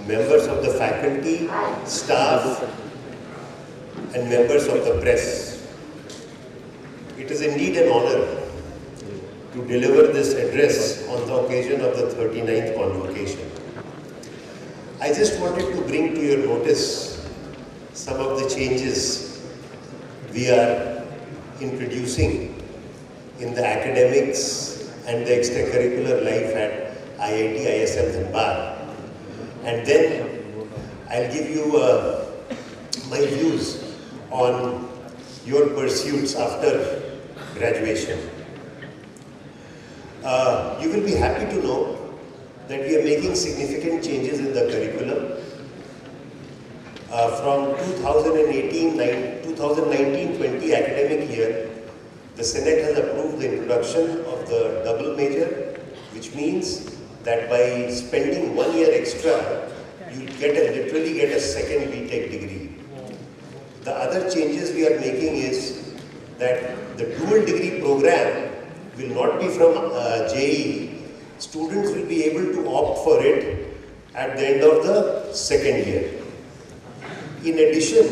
members of the faculty, staff, and members of the press. It is indeed an honor to deliver this address on the occasion of the 39th Convocation. I just wanted to bring to your notice some of the changes we are introducing in the academics and the extracurricular life at IIT, ISM and Bar. And then I'll give you my views on your pursuits after graduation. You will be happy to know that we are making significant changes in the curriculum. From 2019-20 academic year, the Senate has approved the introduction of the double major, which means that by spending 1 year extra, you literally get a second BTech degree. The other changes we are making is that the dual degree program will not be from JEE. Students will be able to opt for it at the end of the second year. In addition,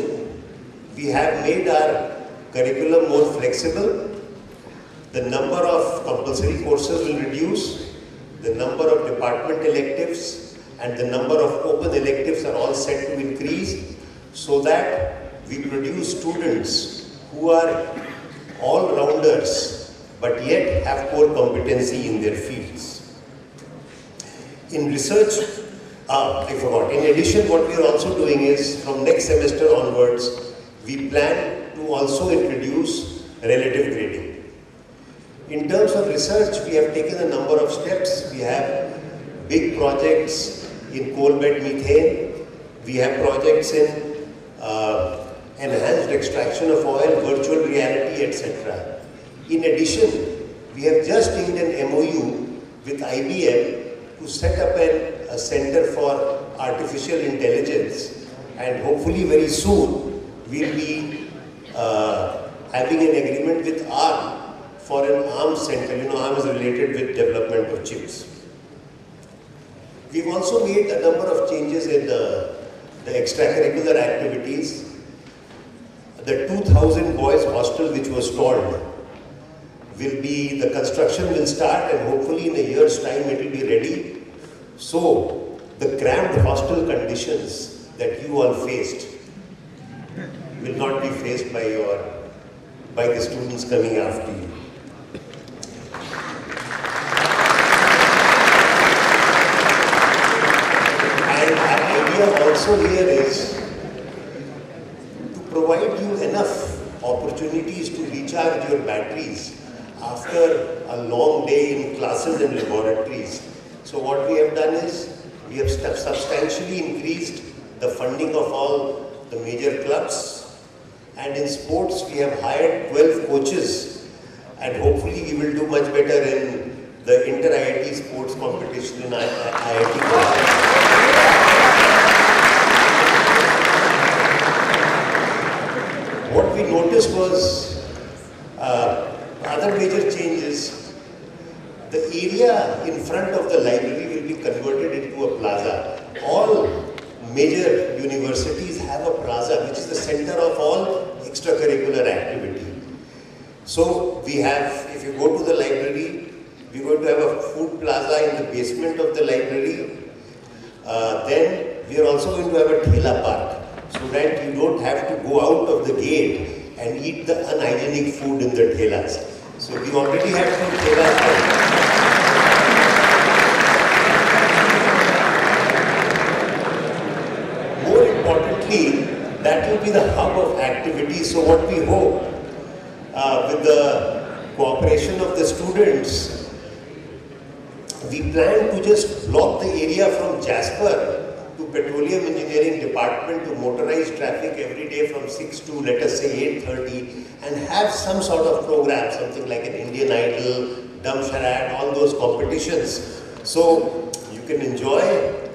we have made our curriculum more flexible. The number of compulsory courses will reduce. The number of department electives and the number of open electives are all set to increase so that we produce students who are all-rounders but yet have core competency in their fields. In research, I forgot. In addition, what we are also doing is from next semester onwards, we plan to also introduce relative grading. In terms of research, we have taken a number of steps. We have big projects in coal bed methane. We have projects in enhanced extraction of oil, virtual reality, etc. In addition, we have just inked an MOU with IBM to set up a center for artificial intelligence, and hopefully very soon we'll be having an agreement with ARM for an ARMS center. You know, ARM is related with development of chips. We've also made a number of changes in the extracurricular activities. The 2,000 boys hostel which was stalled the construction will start, and hopefully in a year's time it will be ready. So the cramped hostel conditions that you all faced will not be faced by the students coming after you. And our idea also here is to provide you enough opportunities to recharge your batteries after a long day in classes and laboratories. So what we have done is, we have substantially increased the funding of all the major clubs, and in sports we have hired 12 coaches, and hopefully we will do much better in the inter-IIT sports competition in IIT. What we noticed was other major changes. The area in front of the library will be converted into a plaza. All major universities have a plaza, which is the center of all extracurricular activity. So we have, if you go to the library, we're going to have a food plaza in the basement of the library. Then we are also going to have a thela park, so that you don't have to go out of the gate and eat the unhygienic food in the thelas. So we already have 2 thelas there. More importantly, that will be the hub of activity. So what we hope, with the cooperation of the students, we plan to just block the area from Jasper to Petroleum Engineering Department to motorized traffic every day from 6 to, let us say, 8:30, and have some sort of program, something like an Indian Idol, Dumb Charade, all those competitions. So you can enjoy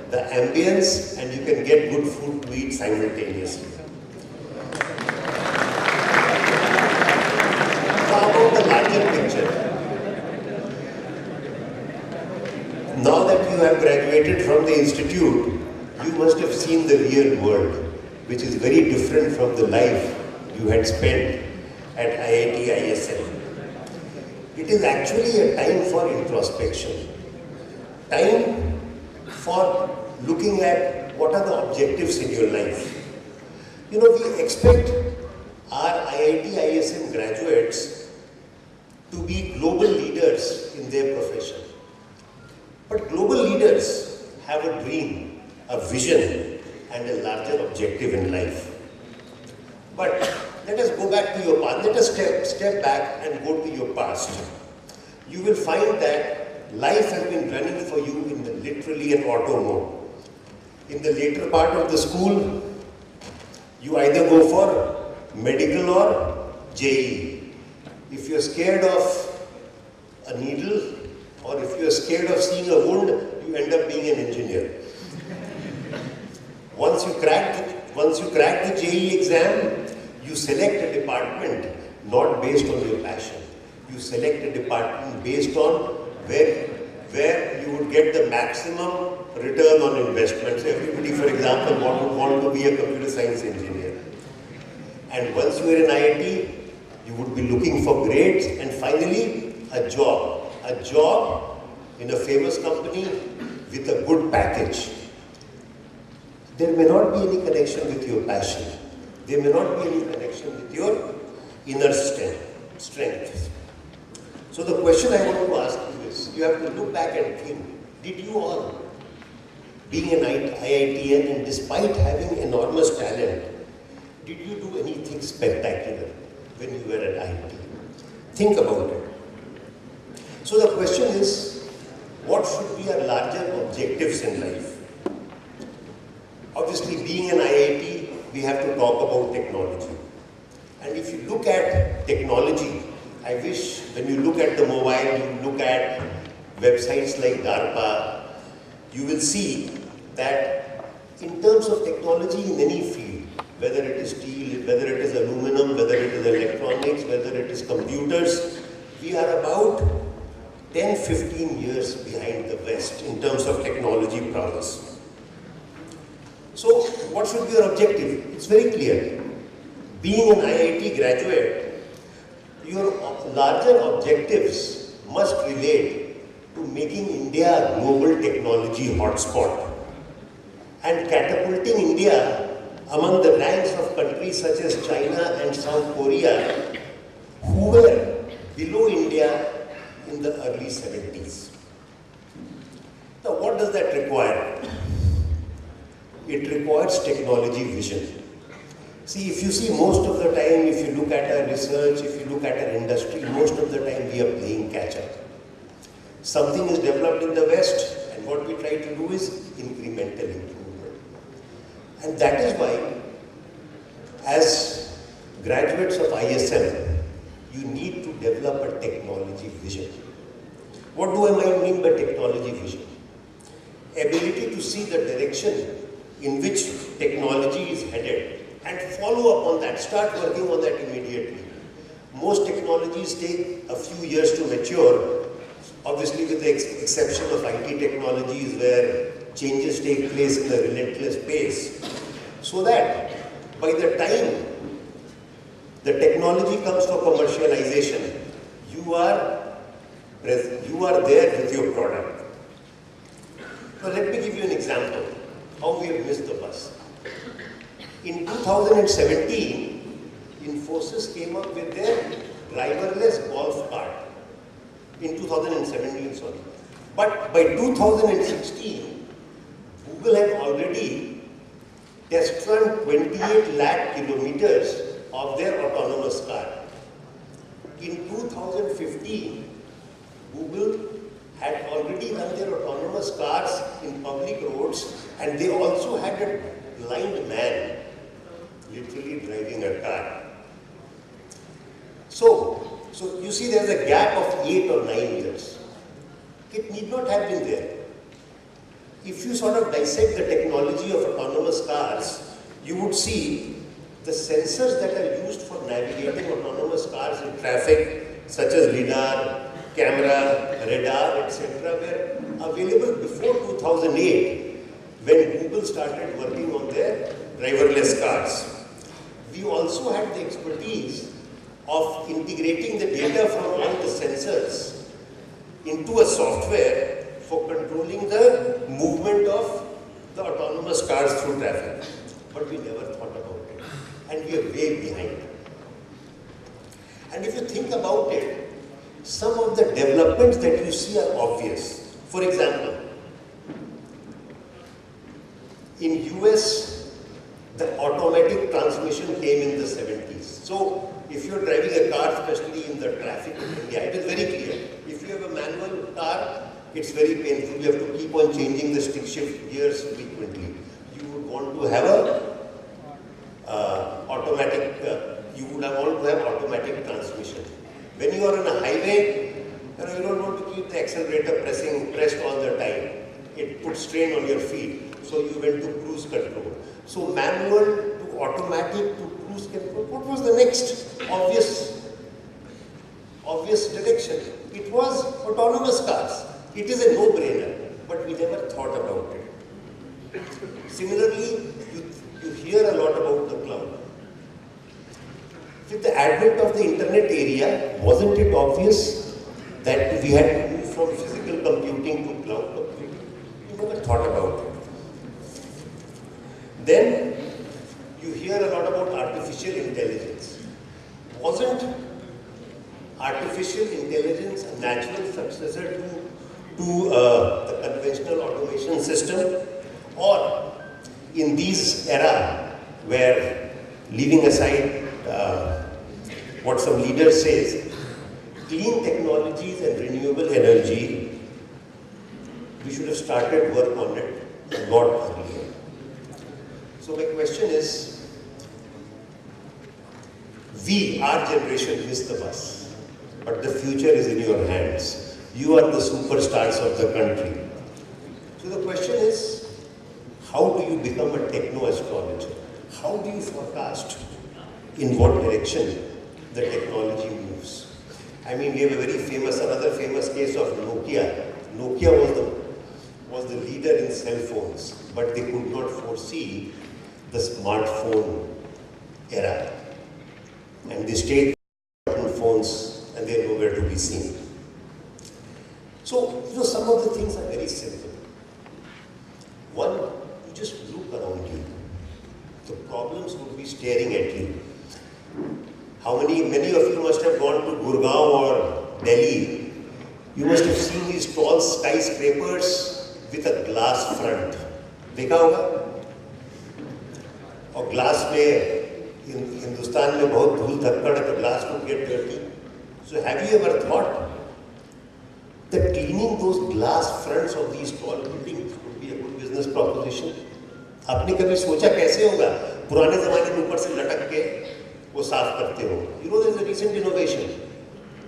the ambience and you can get good food to eat simultaneously. How about the larger picture? Now that you have graduated from the institute, you must have seen the real world, which is very different from the life you had spent at IIT ISM. It is actually a time for introspection, time for looking at what are the objectives in your life. You know, we expect our IIT ISM graduates to be global leaders in their profession. But global leaders have a dream, a vision, and a larger objective in life. But let us go back to your past. Let us step back and go to your past. You will find that life has been running for you in the literally an auto mode. In the later part of the school, you either go for medical or JEE. If you're scared of a needle, or if you're scared of seeing a wound, you end up being an engineer. Once you crack the JEE exam, you select a department not based on your passion. You select a department based on where you would get the maximum return on investment. So everybody, for example, would want to be a computer science engineer. And once you are in IIT, you would be looking for grades and finally a job. A job in a famous company with a good package. There may not be any connection with your passion. There may not be any connection with your inner strength. So the question I want to ask you is, you have to look back and think, did you all, being an IITian and despite having enormous talent, did you do anything spectacular when you were at IIT? Think about it. So the question is, what should be our larger objectives in life? Obviously, being an IIT, we have to talk about technology. And if you look at technology, I wish when you look at the mobile, you look at websites like DARPA, you will see that in terms of technology in any field, whether it is steel, whether it is aluminum, whether it is electronics, whether it is computers, we are about 10-15 years behind the West in terms of technology prowess. So, what should be your objective? It's very clear. Being an IIT graduate, your larger objectives must relate to making India a global technology hotspot and catapulting India among the ranks of countries such as China and South Korea, who were below India in the early 70s. Now, what does that require? It requires technology vision. See, if you see most of the time, if you look at our research, if you look at our industry, most of the time we are playing catch-up. Something is developed in the West, and what we try to do is incremental improvement. And that is why, as graduates of ISM, you need to develop a technology vision. What do I mean by technology vision? Ability to see the direction in which technology is headed and follow up on that, start working on that immediately. Most technologies take a few years to mature, obviously with the exception of IT technologies where changes take place in a relentless pace, so that by the time the technology comes for commercialization, you are there with your product. Now let me give you an example how we have missed the bus. In 2017, Infosys came up with their driverless golf cart. In 2017, sorry. But by 2016, Google had already test run 28 lakh kilometers of their autonomous car. In 2015, Google had already run their autonomous cars in public roads, and they also had a blind man literally driving a car. So you see there's a gap of 8 or 9 years. It need not have been there. If you sort of dissect the technology of autonomous cars, you would see the sensors that are used for navigating autonomous cars in traffic, such as LiDAR, camera, radar, etc., were available before 2008, when Google started working on their driverless cars. We also had the expertise of integrating the data from all the sensors into a software for controlling the movement of the autonomous cars through traffic. But we never thought about it. And we are way behind. And if you think about it, some of the developments that you see are obvious. For example, in US, the automatic transmission came in the 70s. So, if you're driving a car, especially in the traffic in India, it is very clear. If you have a manual car, it's very painful. You have to keep on changing the stick shift gears frequently. You would want to have a you would want to have automatic transmission. When you are on a highway, you don't want to keep the accelerator pressed all the time. It puts strain on your feet. So you went to cruise control. So manual to automatic to cruise control. What was the next obvious direction? It was autonomous cars. It is a no-brainer, but we never thought about it. Similarly, you hear a lot about the cloud. With the advent of the internet area, wasn't it obvious that we had to move from physical computing to cloud computing? We never thought about it. Then, you hear a lot about artificial intelligence. Wasn't artificial intelligence a natural successor to the conventional automation system? Or in this era where, leaving aside what some leader says, clean technologies and renewable energy, we should have started work on it a lot earlier. So my question is, our generation missed the bus, but the future is in your hands. You are the superstars of the country. So the question is, how do you become a techno-astrologer? How do you forecast in what direction the technology moves? I mean, we have another famous case of Nokia. Nokia was the leader in cell phones, but they could not foresee the smartphone era. And they stayed with phones and they're nowhere to be seen. So, some of the things are very simple. One, you just look around you. The problems would be staring at you. Many of you must have gone to Gurgaon or Delhi. You must have seen these tall skyscrapers with a glass front. देखा होगा? और glass में हिंदुस्तान में बहुत धूल धक्कड़ है, तो glass would get dirty. So have you ever thought that cleaning those glass fronts of these tall buildings would be a good business proposition? आपने कभी सोचा कैसे होगा? पुराने ज़माने में ऊपर से लटक के वो साफ करते हो. There's a recent innovation.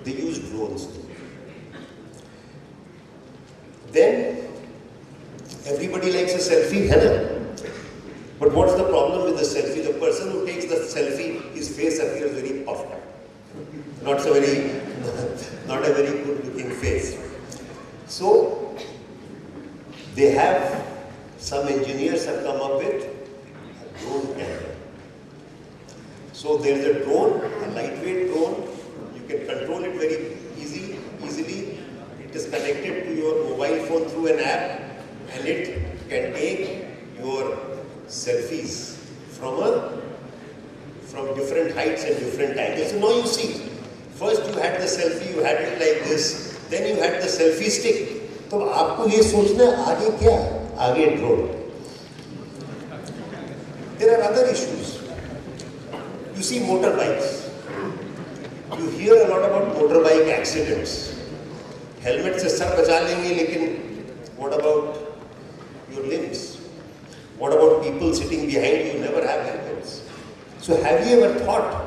They use drones. Then everybody likes a selfie, है ना? But what's the problem with the selfie? The person who takes the selfie, his face appears very puffed. Not a very good looking face. So some engineers have come up with a drone camera. So there's a drone, a lightweight drone. You can control it very easily. It is connected to your mobile phone through an app, and it can take your selfies from different heights and different angles. So now you see, first you had the selfie, you had it like this, then you had the selfie stick. तो आपको ये सोचना है आगे क्या? आगे drone. There are other issues. You see motorbikes. You hear a lot about motorbike accidents. Helmet से sir बचा लेंगे, लेकिन what about your limbs? What about people sitting behind you who never have helmets? So have you ever thought,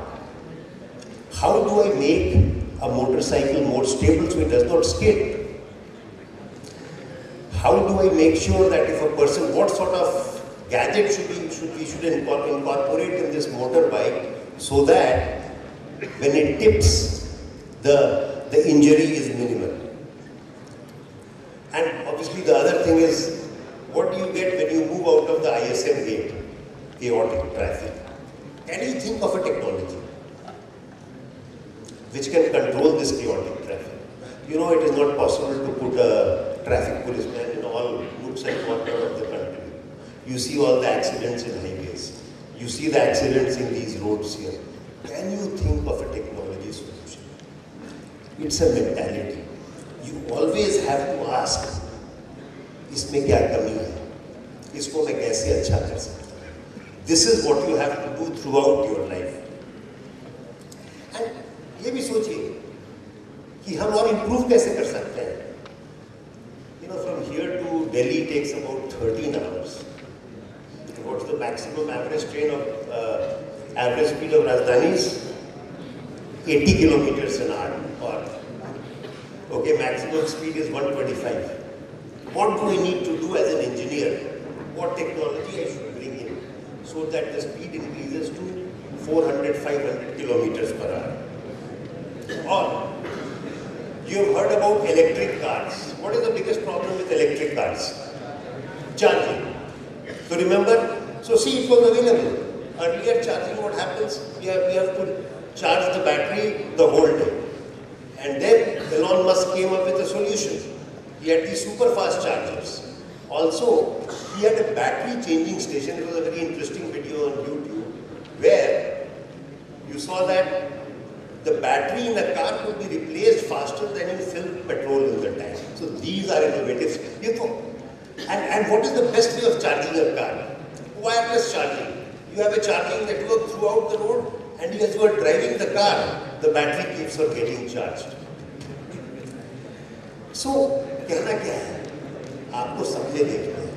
how do I make a motorcycle more stable so it does not skid? How do I make sure that if a person, what sort of gadget should incorporate in this motorbike so that when it tips, the injury is minimal? And obviously the other thing is, what do you get when you move about the ISM gate, chaotic traffic. Can you think of a technology which can control this chaotic traffic? You know, it is not possible to put a traffic policeman in all nooks and corners of the country. You see all the accidents in highways. You see the accidents in these roads here. Can you think of a technology solution? It's a mentality. You always have to ask, इसमें क्या कमी है? इसको मैं कैसे अच्छा कर सकता हूँ? This is what you have to do throughout your life. And ये भी सोचिए कि हम और improve कैसे कर सकते हैं? You know, from here to Delhi takes about 13 hours. What's the maximum average train of average speed of Rajdhani is 80 kilometers an hour. Or okay, maximum speed is 125. What do I need to do as an engineer? What technology I should bring in so that the speed increases to 400, 500 kilometers per hour? Or you have heard about electric cars. What is the biggest problem with electric cars? Charging. So remember, so see, it was available. Earlier charging, what happens? We have to charge the battery the whole day. And then Elon Musk came up with a solution. He had these super fast chargers. Also, he had a battery changing station. It was a very interesting video on YouTube where you saw that the battery in a car could be replaced faster than you fill petrol in the tank. So these are innovative. And what is the best way of charging a car? Wireless charging. You have a charging network throughout the road, and as you are driving the car, the battery keeps on getting charged. So, कहना क्या है? आपको सपने देखने हैं.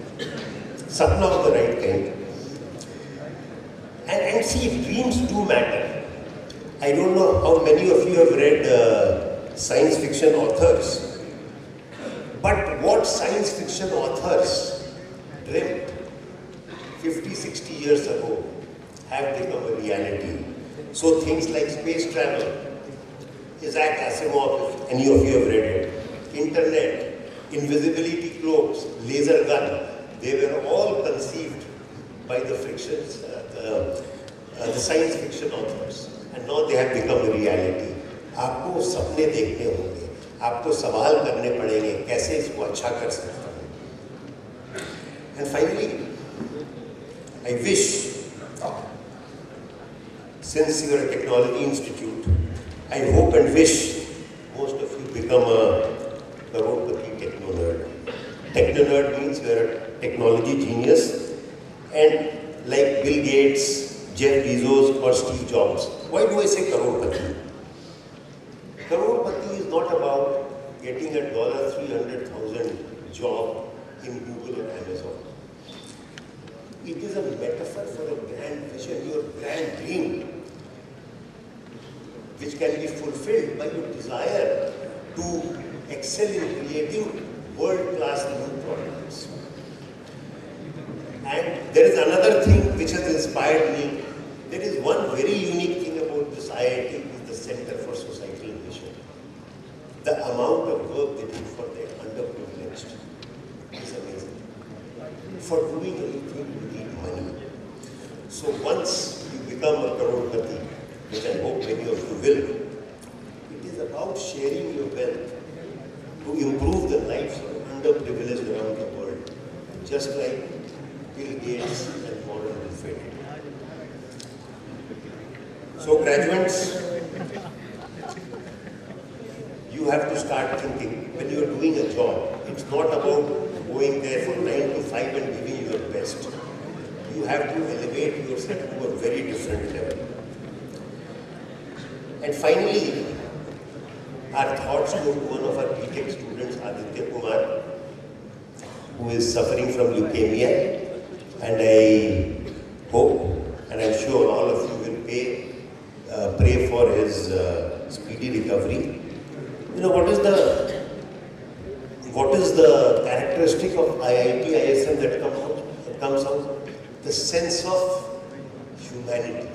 Sapna of the right kind. And see, dreams do matter. I don't know how many of you have read science fiction authors, but what science fiction authors dreamt 50, 60 years ago have become a reality. So things like space travel, Isaac Asimov, if any of you have read it, internet, invisibility cloaks, laser gun, they were all conceived by the science fiction authors. And now they have become a reality. आपको सपने देखने होंगे, आपको सवाल करने पड़ेंगे, कैसे इसको अच्छा कर सकते हैं. And finally, I wish, since you are a technology institute, I hope and wish most of you become a crorepati techno nerd. Techno nerd means you are a technology genius, and like Bill Gates, Jeff Bezos or Steve Jobs. Why do I say crorepati? Crorepati is not about getting a $300,000 job in Google or Amazon. It is a metaphor for a grand vision, your grand dream, which can be fulfilled by your desire to excel in creating world-class new products. And there is another thing which has inspired me. There is one very unique thing about this IIT, is the Center for Societal Vision. The amount of work they do for the underprivileged is amazing. For doing anything, you need money. So once you become a crorepati, which I hope many of you will, it is about sharing your wealth to improve the lives of underprivileged around the world, just like Bill Gates and Warren Buffett. So graduates, you have to start thinking, when you are doing a job, it's not about going there from 9 to 5 and giving your best. You have to elevate yourself to a very different level. And finally, our thoughts go to one of our BTech students, Aditya Kumar, who is suffering from leukemia. And I hope, and I'm sure all of you will pray for his speedy recovery. You know, what is the characteristic of IIT, ISM that comes out? The sense of humanity.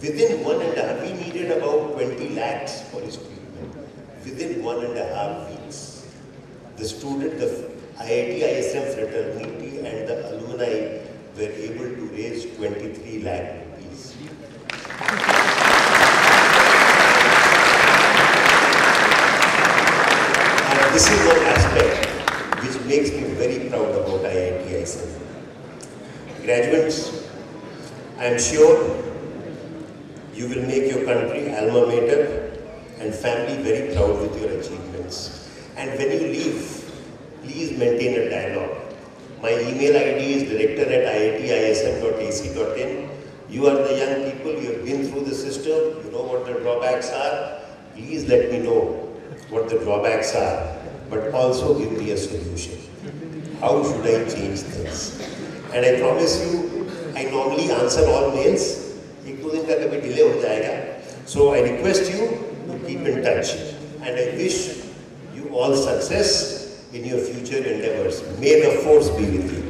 Within 1.5, we needed about 20 lakhs for his treatment. Within 1.5 weeks, the student, IIT ISM fraternity and the alumni were able to raise 23 lakh rupees. And this is one aspect which makes me very proud about IIT ISM. Graduates, I am sure you will make your country, alma mater and family very proud with your achievements. And when you leave, please maintain a dialogue. My email ID is director@iitism.ac.in. You are the young people, you have been through the system, you know what the drawbacks are. Please let me know what the drawbacks are, but also give me a solution. How should I change things? And I promise you, I normally answer all mails. एक दो दिन का कभी delay हो जाएगा. So I request you to keep in touch. And I wish you all success in your future endeavors. May the force be with you.